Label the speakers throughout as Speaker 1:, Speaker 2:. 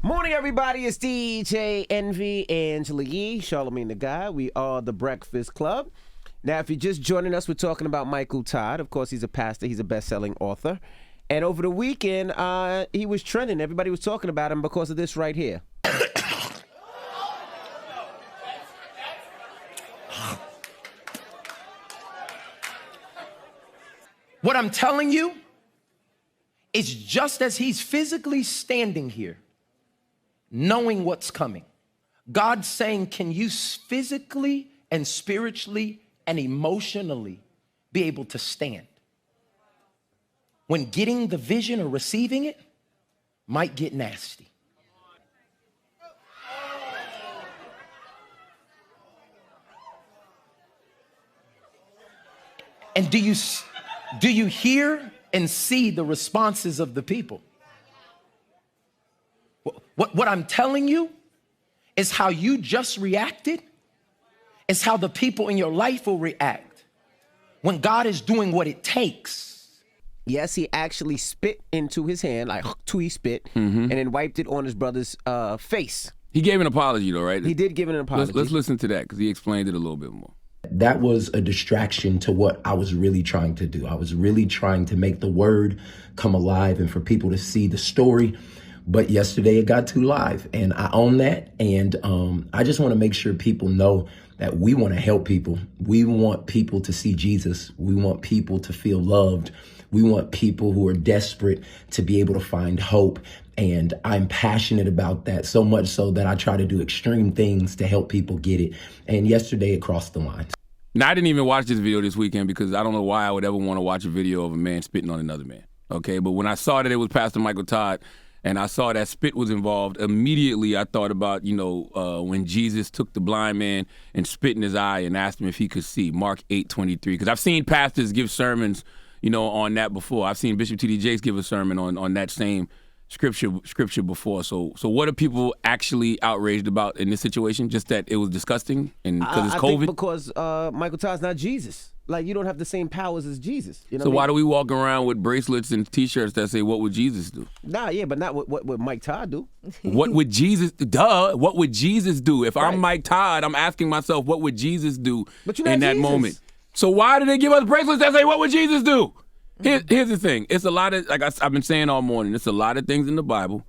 Speaker 1: Morning, everybody. It's DJ Envy, Angela Yee, Charlamagne the Guy. We are the Breakfast Club. Now, if you're just joining us, we're talking about Michael Todd. Of course, he's a pastor. He's a best-selling author. And over the weekend, he was trending. Everybody was talking about him because of this right here.
Speaker 2: What I'm telling you is just as he's physically standing here, knowing what's coming, God's saying, can you physically and spiritually and emotionally be able to stand when getting the vision or receiving it might get nasty? And do you hear and see the responses of the people? What I'm telling you is how you just reacted is how the people in your life will react when God is doing what it takes.
Speaker 1: Yes, he actually spit into his hand, like he spit, and then wiped it on his brother's face.
Speaker 3: He gave an apology, though, right?
Speaker 1: He did give an apology.
Speaker 3: Let's listen to that, because he explained it a little bit more.
Speaker 4: That was a distraction to what I was really trying to do. I was really trying to make the word come alive and for people to see the story. But yesterday it got too live, and I own that. And I just want to make sure people know that we want to help people. We want people to see Jesus. We want people to feel loved. We want people who are desperate to be able to find hope. And I'm passionate about that, so much so that I try to do extreme things to help people get it. And yesterday it crossed the line.
Speaker 3: Now, I didn't even watch this video this weekend because I don't know why I would ever want to watch a video of a man spitting on another man. Okay, but when I saw that it was Pastor Michael Todd and I saw that spit was involved, immediately I thought about, when Jesus took the blind man and spit in his eye and asked him if he could see, Mark 8:23. Because I've seen pastors give sermons, on that before. I've seen Bishop T.D. Jakes give a sermon on that same scripture before. So what are people actually outraged about in this situation? Just that it was disgusting and because it's COVID?
Speaker 1: I think because Michael Todd's not Jesus. Like, you don't have the same powers as Jesus. You know
Speaker 3: so why do we walk around with bracelets and T-shirts that say, what would Jesus do?
Speaker 1: Nah, yeah, but not what would Mike Todd do?
Speaker 3: What would Jesus, what would Jesus do? If I'm Mike Todd, I'm asking myself, what would Jesus do in that moment? So why do they give us bracelets that say, what would Jesus do? Here's the thing. It's a lot of, like I've been saying all morning, it's a lot of things in the Bible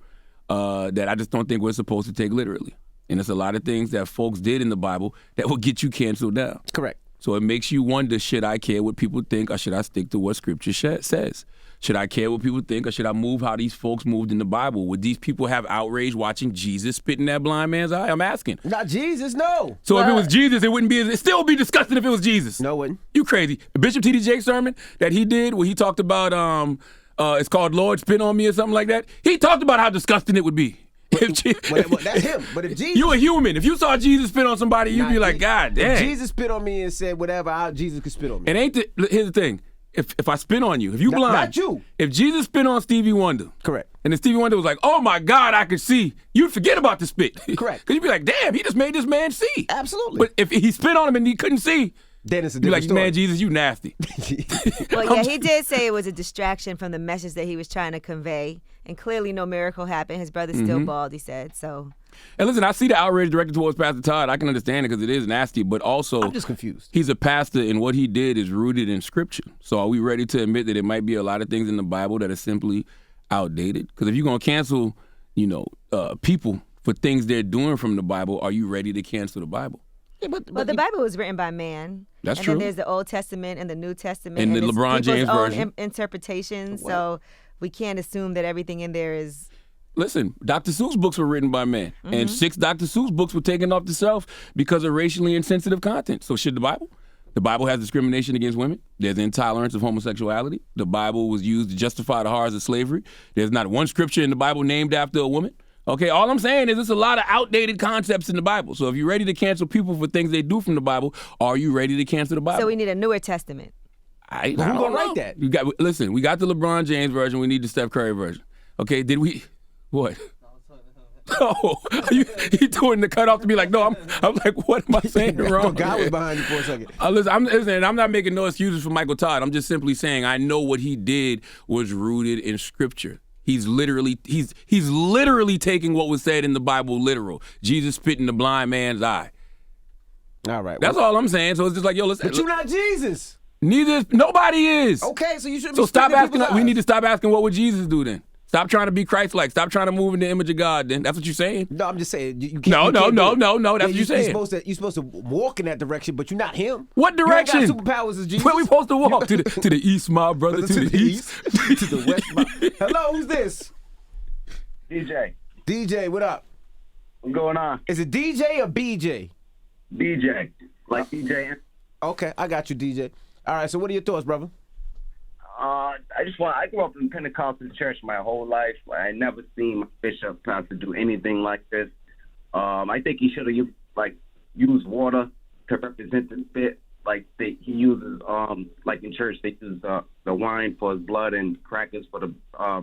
Speaker 3: that I just don't think we're supposed to take literally. And it's a lot of things that folks did in the Bible that will get you canceled down.
Speaker 1: Correct.
Speaker 3: So it makes you wonder, should I care what people think or should I stick to what Scripture says? Should I care what people think or should I move how these folks moved in the Bible? Would these people have outrage watching Jesus spit in that blind man's eye? I'm asking.
Speaker 1: Not Jesus, no.
Speaker 3: So if it was Jesus, it still would be disgusting if it was Jesus.
Speaker 1: No, it wouldn't.
Speaker 3: You crazy. Bishop T.D. Jakes' sermon that he did where he talked about, it's called Lord Spit on Me or something like that. He talked about how disgusting it would be.
Speaker 1: Well, that's him. But if Jesus,
Speaker 3: you're a human. If you saw Jesus spit on somebody, you'd be like, God damn.
Speaker 1: If Jesus spit on me and said whatever, Jesus could spit on me.
Speaker 3: And here's the thing. If I spit on you, if you blind,
Speaker 1: not you.
Speaker 3: If Jesus spit on Stevie Wonder,
Speaker 1: correct,
Speaker 3: and then Stevie Wonder was like, "Oh my God, I could see," you'd forget about the spit,
Speaker 1: correct,
Speaker 3: because you'd be like, "Damn, he just made this man see."
Speaker 1: Absolutely.
Speaker 3: But if he spit on him and he couldn't see,
Speaker 1: then it's a different
Speaker 3: story. Man, Jesus, you nasty.
Speaker 5: Well, yeah, he did say it was a distraction from the message that he was trying to convey, and clearly no miracle happened. His brother's still bald, he said. So.
Speaker 3: And listen, I see the outrage directed towards Pastor Todd. I can understand it because it is nasty, but also
Speaker 1: I'm just confused.
Speaker 3: He's a pastor, and what he did is rooted in Scripture. So are we ready to admit that there might be a lot of things in the Bible that are simply outdated? Because if you're going to cancel, people for things they're doing from the Bible, are you ready to cancel the Bible?
Speaker 5: Yeah, but the Bible was written by man.
Speaker 3: That's true.
Speaker 5: And then there's the Old Testament and the New Testament.
Speaker 3: And the LeBron James version.
Speaker 5: Interpretations, so we can't assume that everything in there is...
Speaker 3: Listen, Dr. Seuss books were written by men, and 6 Dr. Seuss books were taken off the shelf because of racially insensitive content. So should the Bible? The Bible has discrimination against women. There's intolerance of homosexuality. The Bible was used to justify the horrors of slavery. There's not one scripture in the Bible named after a woman. Okay, all I'm saying is there's a lot of outdated concepts in the Bible. So if you're ready to cancel people for things they do from the Bible, are you ready to cancel the Bible?
Speaker 5: So we need a newer testament.
Speaker 3: I don't know.
Speaker 1: Write that?
Speaker 3: We got the LeBron James version. We need the Steph Curry version. Okay, did we... What? Oh, you doing the cutoff to be like, no, I'm like, what am I saying wrong?
Speaker 1: God was behind you for a second.
Speaker 3: Listen, I'm not making no excuses for Michael Todd. I'm just simply saying I know what he did was rooted in Scripture. He's literally taking what was said in the Bible literal. Jesus spit in the blind man's eye.
Speaker 1: All right.
Speaker 3: That's all I'm saying. So it's just like, yo, let's.
Speaker 1: But you're not Jesus.
Speaker 3: Nobody is.
Speaker 1: Okay, so you should.
Speaker 3: So stop asking. We need to stop asking what would Jesus do then. Stop trying to be Christ-like. Stop trying to move in the image of God. Then that's what you're saying.
Speaker 1: No, I'm just saying. You can't,
Speaker 3: No.
Speaker 1: you can't do it.
Speaker 3: No. That's what you're saying.
Speaker 1: You're supposed to walk in that direction, but you're not him.
Speaker 3: What direction?
Speaker 1: You ain't got superpowers as Jesus.
Speaker 3: Where we supposed to walk? to the east, my brother. To the east.
Speaker 1: To the west. Hello, who's this?
Speaker 6: DJ.
Speaker 1: DJ, what up?
Speaker 6: What's going on?
Speaker 1: Is it DJ or BJ?
Speaker 6: DJ. Like DJ.
Speaker 1: Okay, I got you, DJ. All right, so what are your thoughts, brother?
Speaker 6: I grew up in Pentecostal church my whole life. I never seen my bishop pastor do anything like this. I think he should have used water to represent the spit. He uses like in church they use the wine for his blood and crackers for the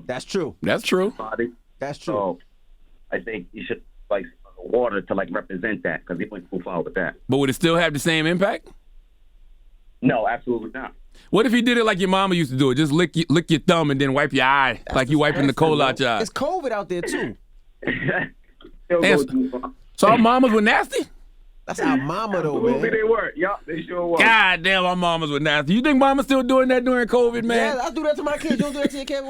Speaker 1: That's true.
Speaker 3: That's true.
Speaker 6: body.
Speaker 1: That's true.
Speaker 6: So I think he should water to represent that because he went too far with that.
Speaker 3: But would it still have the same impact?
Speaker 6: No, absolutely not.
Speaker 3: What if he did it like your mama used to do it? Just lick your thumb and then wipe your eye like you wiping the coal out your eye.
Speaker 1: It's COVID out there too.
Speaker 6: Still
Speaker 3: Damn,
Speaker 6: go too far.
Speaker 3: So our mamas were nasty?
Speaker 1: That's our mama though,
Speaker 6: Absolutely,
Speaker 1: man.
Speaker 6: they were. Yup, they sure were.
Speaker 3: God damn, our mamas were nasty. You think mama's still doing that during COVID, man?
Speaker 1: Yeah, I do that to my kids. You don't do that to your kid.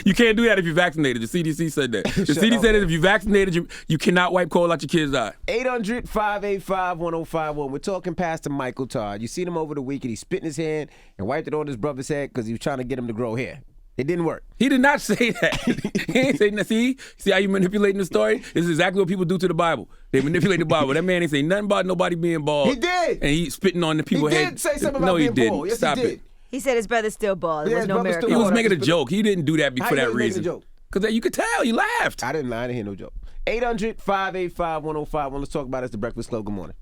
Speaker 3: You can't do that if you're vaccinated. The CDC said that. The CDC said that if you're vaccinated, you cannot wipe coal out your kid's eye.
Speaker 1: 800-585-1051. We're talking Pastor Michael Todd. You seen him over the weekend. He spit in his hand and wiped it on his brother's head because he was trying to get him to grow hair. It didn't work.
Speaker 3: He did not say that. He ain't saying that. See how you manipulating the story? This is exactly what people do to the Bible. They manipulate the Bible. That man ain't saying nothing about nobody being bald.
Speaker 1: He did.
Speaker 3: And he spitting on the people's head.
Speaker 1: He did say something about
Speaker 3: no, he
Speaker 1: being
Speaker 3: didn't.
Speaker 1: bald. Yes,
Speaker 3: Stop
Speaker 1: he did.
Speaker 3: it.
Speaker 5: He said his brother's still bald.
Speaker 1: Yeah,
Speaker 5: There was
Speaker 1: his
Speaker 5: no
Speaker 1: brother's
Speaker 5: miracle.
Speaker 3: He
Speaker 1: still
Speaker 3: was
Speaker 1: bald.
Speaker 3: making a joke. He didn't do that
Speaker 1: How
Speaker 3: for
Speaker 1: you
Speaker 3: that
Speaker 1: know he making
Speaker 3: reason.
Speaker 1: a joke?
Speaker 3: Because you could tell. He laughed.
Speaker 1: I didn't hear no joke. 800-585-1051. Let's talk about it. It's the Breakfast Club. Good morning.